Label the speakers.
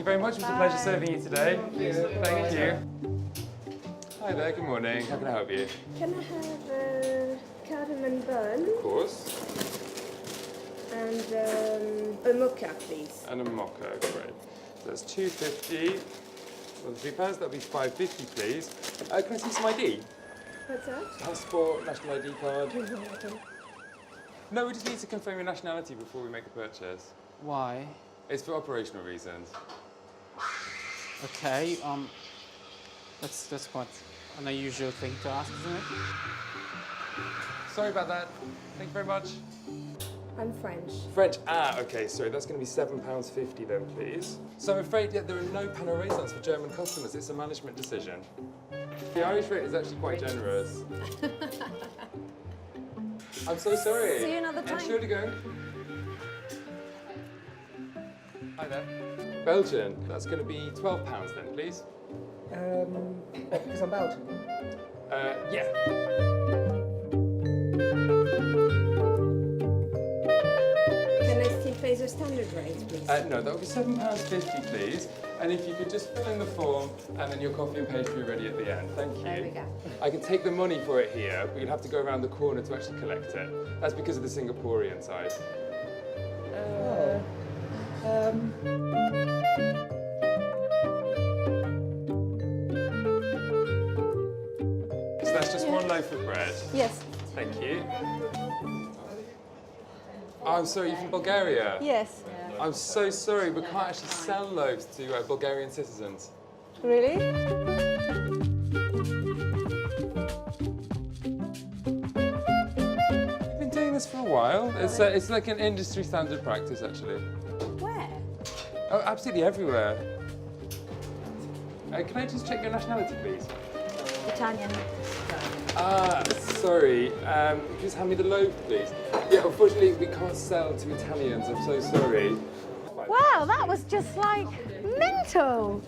Speaker 1: you very much. It was a pleasure serving you today. Thank you. Hi there, good morning. How can I help you?
Speaker 2: Can I have a cardamom bun?
Speaker 1: Of course.
Speaker 2: And a mocha, please.
Speaker 1: And a mocha, great. So that's £2.50. Well, £3, that'll be £5.50, please. Can I see some ID?
Speaker 2: What's that?
Speaker 1: Passport, national ID card. No, we just need to confirm your nationality before we make a purchase.
Speaker 3: Why?
Speaker 1: It's for operational reasons.
Speaker 3: Okay, that's quite an unusual thing to ask, isn't it?
Speaker 1: Sorry about that. Thank you very much.
Speaker 2: I'm French.
Speaker 1: French, okay, sorry, that's going to be £7.50 then, please. So I'm afraid there are no panoramics for German customers. It's a management decision. The Irish rate is actually quite generous. I'm so sorry.
Speaker 2: See you another time.
Speaker 1: Sure to go. Hi there. Belgian, that's going to be £12 then, please.
Speaker 4: Because I'm Belgian.
Speaker 1: Yeah.
Speaker 2: Can I still pay the standard rate, please?
Speaker 1: No, that would be £7.50, please. And if you could just fill in the form, and then your coffee and pastry ready at the end. Thank you.
Speaker 2: There we go.
Speaker 1: I can take the money for it here, but you'll have to go around the corner to actually collect it. That's because of the Singaporean side. So that's just one loaf of bread.
Speaker 2: Yes.
Speaker 1: Thank you. Oh, I'm sorry, you're from Bulgaria?
Speaker 2: Yes.
Speaker 1: I'm so sorry, we can't actually sell loaves to Bulgarian citizens.
Speaker 2: Really?
Speaker 1: I've been doing this for a while. It's like an industry standard practice, actually.
Speaker 2: Where?
Speaker 1: Oh, absolutely everywhere. Can I just check your nationality, please?
Speaker 2: Italian.
Speaker 1: Sorry. Could you just hand me the loaf, please? Yeah, unfortunately, we can't sell to Italians. I'm so sorry.
Speaker 5: Wow, that was just like mental.